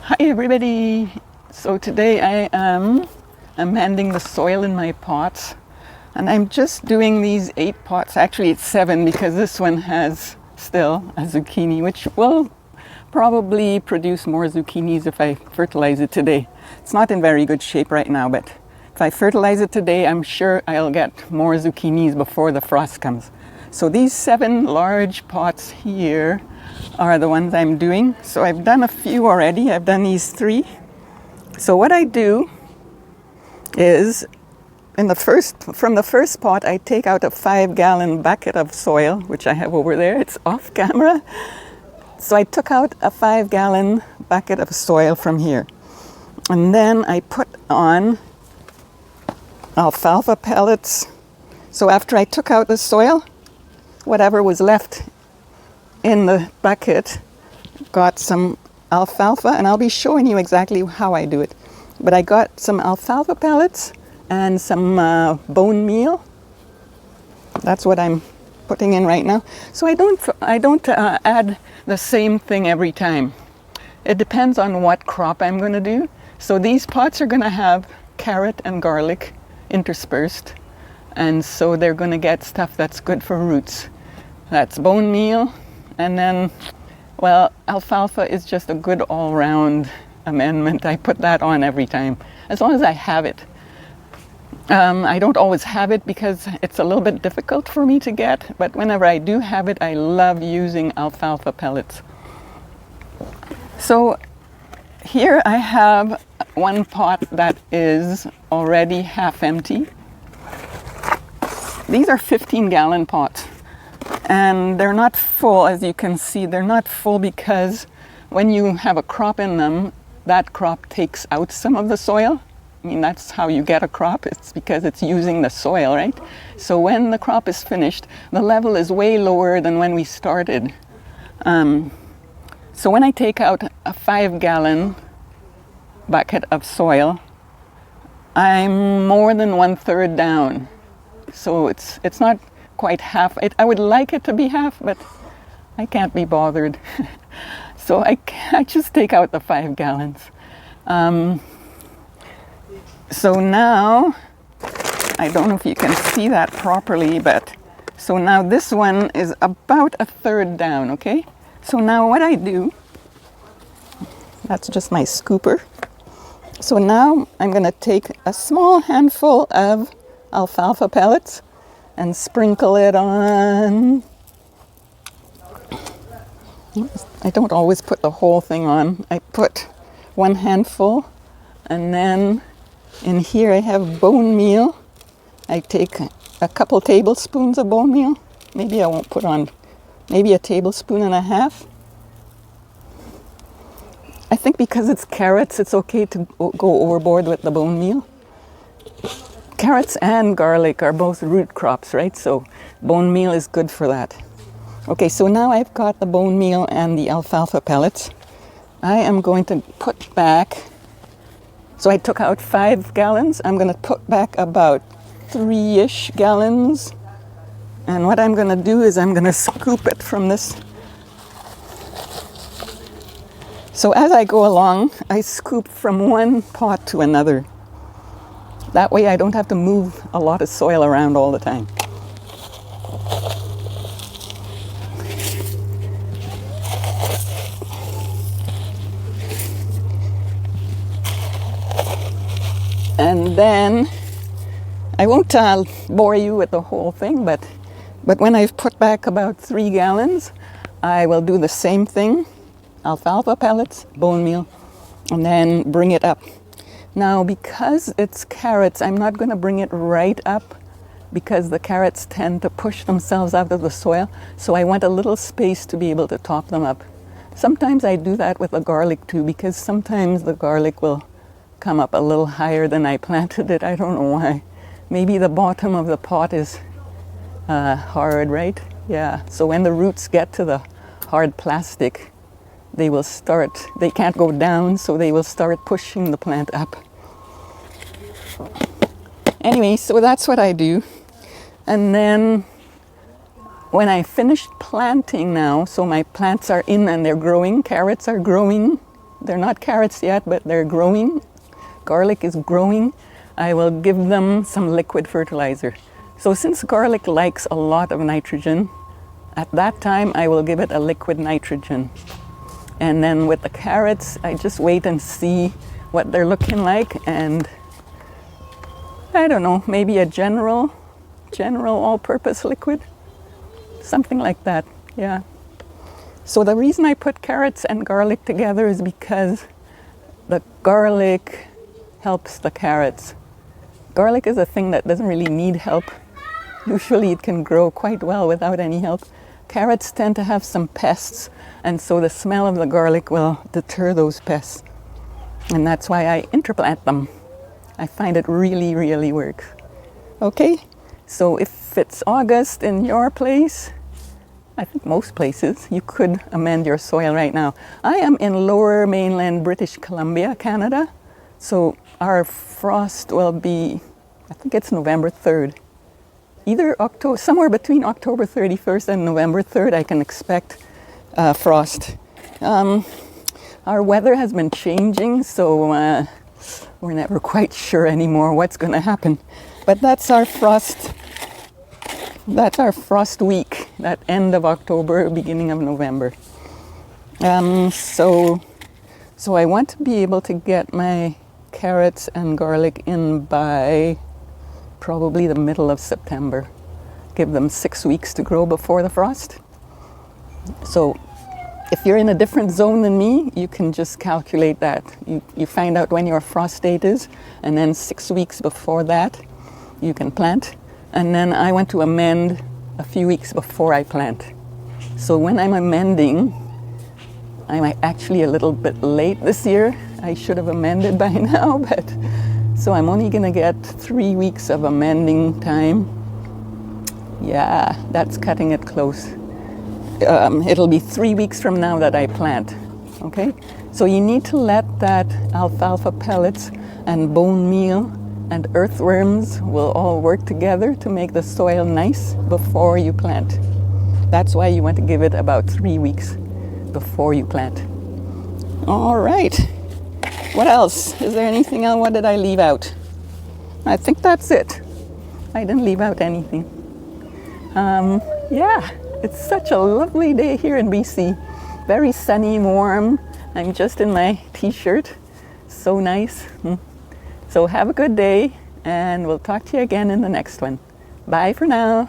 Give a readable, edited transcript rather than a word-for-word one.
Hi everybody! So today I am amending the soil in my pots, and I'm just doing these 8 pots. Actually it's 7 because this one has still a zucchini, which will probably produce more zucchinis if I fertilize it today. It's not in very good shape right now, but if I fertilize it today, I'm sure I'll get more zucchinis before the frost comes. So these 7 large pots here are the ones I'm doing. So I've done a few already. I've done these 3. So what I do is from the first pot, I take out a 5-gallon bucket of soil, which I have over there. It's off camera. So I took out a 5-gallon bucket of soil from here. And then I put on alfalfa pellets. So after I took out the soil, whatever was left in the bucket got some alfalfa, and I'll be showing you exactly how I do it. But I got some alfalfa pellets and some bone meal. That's what I'm putting in right now. So I don't add the same thing every time. It depends on what crop I'm going to do. So these pots are going to have carrot and garlic interspersed, and so they're going to get stuff that's good for roots. That's bone meal, and then, well, alfalfa is just a good all-round amendment. I put that on every time, as long as I have it. I don't always have it because it's a little bit difficult for me to get, but whenever I do have it, I love using alfalfa pellets. So here I have one pot that is already half empty. These are 15-gallon pots, and they're not full. As you can see, they're not full because when you have a crop in them, that crop takes out some of the soil. I mean, that's how you get a crop. It's because it's using the soil, right? So when the crop is finished, the level is way lower than when we started. So when I take out a 5-gallon bucket of soil, I'm more than 1/3 down. So it's not quite half. I would like it to be half, but I can't be bothered. So I just take out the 5 gallons. So now, I don't know if you can see that properly, but so now this one is about 1/3 down, okay? So now what I do, that's just my scooper. So now I'm going to take a small handful of alfalfa pellets and sprinkle it on. I don't always put the whole thing on. I put 1 handful, and then in here I have bone meal. I take a couple tablespoons of bone meal. Maybe I won't put on, maybe a tablespoon and a half. I think because it's carrots, it's okay to go overboard with the bone meal. Carrots and garlic are both root crops, right? So bone meal is good for that. Okay, so now I've got the bone meal and the alfalfa pellets. I am going to put back, so I took out 5 gallons. I'm going to put back about 3-ish gallons. And what I'm going to do is I'm going to scoop it from this. So as I go along, I scoop from one pot to another. That way I don't have to move a lot of soil around all the time. And then, I won't bore you with the whole thing, but when I've put back about 3 gallons, I will do the same thing. Alfalfa pellets, bone meal, and then bring it up. Now, because it's carrots, I'm not going to bring it right up because the carrots tend to push themselves out of the soil. So I want a little space to be able to top them up. Sometimes I do that with the garlic too, because sometimes the garlic will come up a little higher than I planted it. I don't know why. Maybe the bottom of the pot is hard, right? Yeah. So when the roots get to the hard plastic, they can't go down, so they will start pushing the plant up. Anyway, so that's what I do. And then when I finished planting now, so my plants are in and they're growing, carrots are growing, they're not carrots yet, but they're growing. Garlic is growing. I will give them some liquid fertilizer. So since garlic likes a lot of nitrogen, at that time I will give it a liquid nitrogen. And then with the carrots, I just wait and see what they're looking like, and I don't know, maybe a general all-purpose liquid, something like that. Yeah. So the reason I put carrots and garlic together is because the garlic helps the carrots. Garlic is a thing that doesn't really need help. Usually it can grow quite well without any help. Carrots tend to have some pests, and so the smell of the garlic will deter those pests. And that's why I interplant them. I find it really, really works. Okay, so if it's August in your place, I think most places, you could amend your soil right now. I am in lower mainland British Columbia, Canada, so our frost will be, I think it's November 3rd. Either somewhere between October 31st and November 3rd, I can expect frost. Our weather has been changing, so we're never quite sure anymore what's going to happen. But that's our frost. That's our frost week, that end of October, beginning of November. So I want to be able to get my carrots and garlic in by probably the middle of September. Give them 6 weeks to grow before the frost. So if you're in a different zone than me, you can just calculate that. You find out when your frost date is, and then 6 weeks before that, you can plant. And then I want to amend a few weeks before I plant. So when I'm amending, I'm actually a little bit late this year. I should have amended by now, but so I'm only gonna get 3 weeks of amending time. Yeah, that's cutting it close. It'll be 3 weeks from now that I plant, okay? So you need to let that alfalfa pellets and bone meal and earthworms will all work together to make the soil nice before you plant. That's why you want to give it about 3 weeks before you plant. All right. What else? Is there anything else? What did I leave out? I think that's it. I didn't leave out anything. Yeah, it's such a lovely day here in BC. Very sunny, warm. I'm just in my t-shirt. So nice. So have a good day, and we'll talk to you again in the next one. Bye for now.